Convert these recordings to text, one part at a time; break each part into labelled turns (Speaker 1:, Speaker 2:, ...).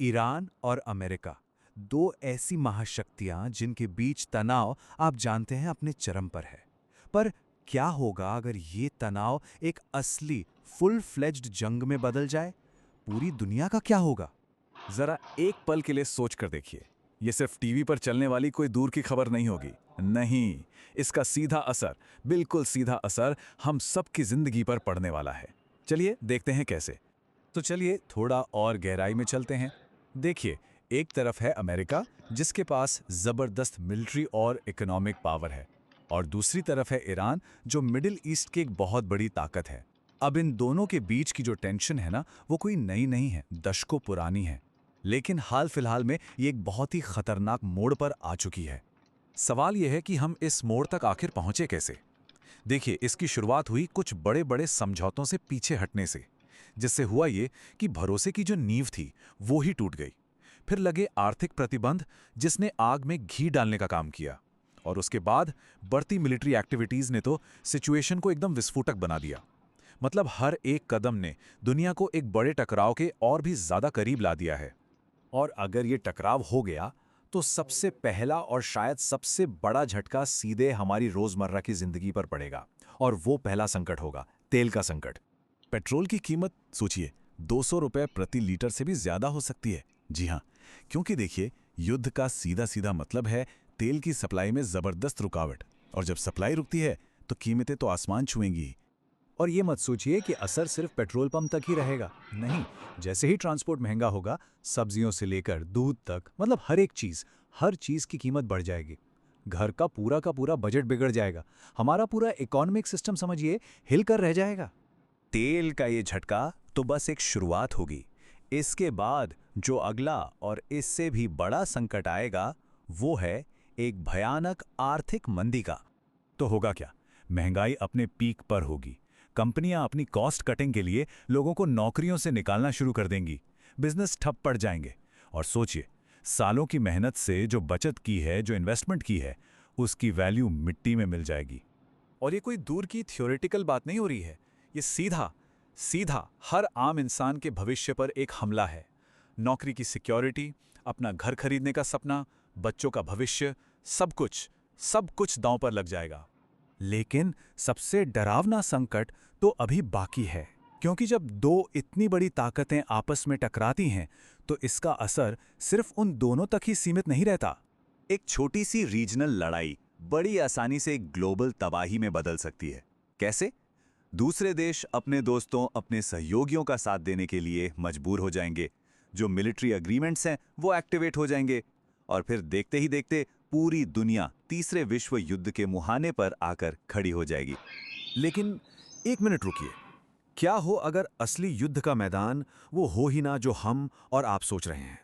Speaker 1: Iran और America, दो ऐसी महाशक्तियां जिनके बीच तनाव आप जानते हैं अपने चरम पर है। पर क्या होगा अगर ये तनाव एक असली फुल फ्लेज्ड जंग में बदल जाए? पूरी दुनिया का क्या होगा?
Speaker 2: जरा एक पल के लिए सोच कर देखिए। ये सिर्फ टीवी पर चलने वाली कोई दूर की खबर नहीं होगी। नहीं, इसका सीधा असर, बिल्कुल सीधा असर हम सबकी जिंदगी पर पड़ने वाला है। चलिए देखते हैं कैसे। तो चलिए थोड़ा और गहराई में चलते हैं। देखिए, एक तरफ है अमेरिका, जिसके पास जबरदस्त मिलिट्री और इकोनॉमिक पावर है, और दूसरी तरफ है ईरान, जो मिडिल ईस्ट की एक बहुत बड़ी ताकत है। अब इन दोनों के बीच की जो टेंशन है ना, वो कोई नई नहीं है, दशकों पुरानी है। लेकिन हाल फिलहाल में ये एक बहुत ही खतरनाक मोड़ पर आ चुकी है। सवाल यह है कि हम इस मोड़ तक आखिर पहुंचे कैसे। देखिए, इसकी शुरुआत हुई कुछ बड़े बड़े समझौतों से पीछे हटने से, जिससे हुआ ये कि भरोसे की जो नींव थी वो ही टूट गई। फिर लगे आर्थिक प्रतिबंध, जिसने आग में घी डालने का काम किया, और उसके बाद बढ़ती मिलिट्री एक्टिविटीज ने तो सिचुएशन को एकदम विस्फोटक बना दिया। मतलब हर एक कदम ने दुनिया को एक बड़े टकराव के और भी ज्यादा करीब ला दिया है। और अगर ये टकराव हो गया, तो सबसे पहला और शायद सबसे बड़ा झटका सीधे हमारी रोजमर्रा की जिंदगी पर पड़ेगा। और वो पहला संकट होगा तेल का संकट। पेट्रोल की कीमत सोचिए, 200 रुपए प्रति लीटर से भी ज्यादा हो सकती है। जी हाँ, क्योंकि देखिए, युद्ध का सीधा सीधा मतलब है तेल की सप्लाई में जबरदस्त रुकावट। और जब सप्लाई रुकती है, तो कीमतें तो आसमान छुएंगी ही।
Speaker 3: और ये मत सोचिए कि असर सिर्फ पेट्रोल पंप तक ही रहेगा। नहीं, जैसे ही ट्रांसपोर्ट महंगा होगा, सब्जियों से लेकर दूध तक, मतलब हर चीज़ की कीमत बढ़ जाएगी। घर का पूरा बजट बिगड़ जाएगा। हमारा पूरा इकोनॉमिक सिस्टम समझिए हिल कर रह जाएगा।
Speaker 2: तेल का ये झटका तो बस एक शुरुआत होगी। इसके बाद जो अगला और इससे भी बड़ा संकट आएगा, वो है एक भयानक आर्थिक मंदी का। तो होगा क्या? महंगाई अपने पीक पर होगी। कंपनियां अपनी कॉस्ट कटिंग के लिए लोगों को नौकरियों से निकालना शुरू कर देंगी। बिजनेस ठप पड़ जाएंगे। और सोचिए, सालों की मेहनत से जो बचत की है, जो इन्वेस्टमेंट की है, उसकी वैल्यू मिट्टी में मिल जाएगी।
Speaker 3: और ये कोई दूर की थ्योरेटिकल बात नहीं हो रही है। ये सीधा सीधा हर आम इंसान के भविष्य पर एक हमला है। नौकरी की सिक्योरिटी, अपना घर खरीदने का सपना, बच्चों का भविष्य, सब कुछ दांव पर लग जाएगा।
Speaker 1: लेकिन सबसे डरावना संकट तो अभी बाकी है, क्योंकि जब दो इतनी बड़ी ताकतें आपस में टकराती हैं, तो इसका असर सिर्फ उन दोनों तक ही सीमित नहीं रहता।
Speaker 2: एक छोटी सी रीजनल लड़ाई बड़ी आसानी से एक ग्लोबल तबाही में बदल सकती है। कैसे? दूसरे देश अपने दोस्तों, अपने सहयोगियों का साथ देने के लिए मजबूर हो जाएंगे। जो मिलिट्री एग्रीमेंट्स हैं वो एक्टिवेट हो जाएंगे, और फिर देखते ही देखते पूरी दुनिया तीसरे विश्व युद्ध के मुहाने पर आकर खड़ी हो जाएगी।
Speaker 1: लेकिन एक मिनट रुकिए। क्या हो अगर असली युद्ध का मैदान वो हो ही ना जो हम और आप सोच रहे हैं?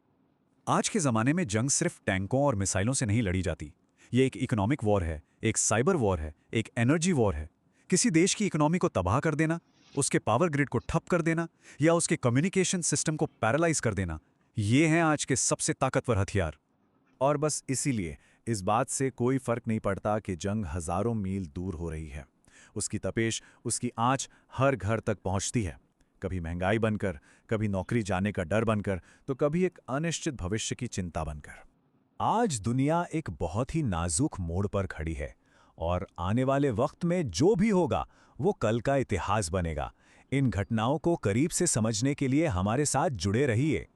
Speaker 3: आज के ज़माने में जंग सिर्फ टैंकों और मिसाइलों से नहीं लड़ी जाती। ये एक इकोनॉमिक वॉर है, एक साइबर वॉर है, एक एनर्जी वॉर है। किसी देश की इकोनॉमी को तबाह कर देना, उसके पावर ग्रिड को ठप कर देना, या उसके कम्युनिकेशन सिस्टम को पैरालाइज कर देना, ये हैं आज के सबसे ताकतवर हथियार।
Speaker 1: और बस इसीलिए इस बात से कोई फर्क नहीं पड़ता कि जंग हजारों मील दूर हो रही है। उसकी तपेश, उसकी आंच हर घर तक पहुंचती है। कभी महंगाई बनकर, कभी नौकरी जाने का डर बनकर, तो कभी एक अनिश्चित भविष्य की चिंता बनकर।
Speaker 3: आज दुनिया एक बहुत ही नाजुक मोड़ पर खड़ी है, और आने वाले वक्त में जो भी होगा वो कल का इतिहास बनेगा। इन घटनाओं को करीब से समझने के लिए हमारे साथ जुड़े रहिए।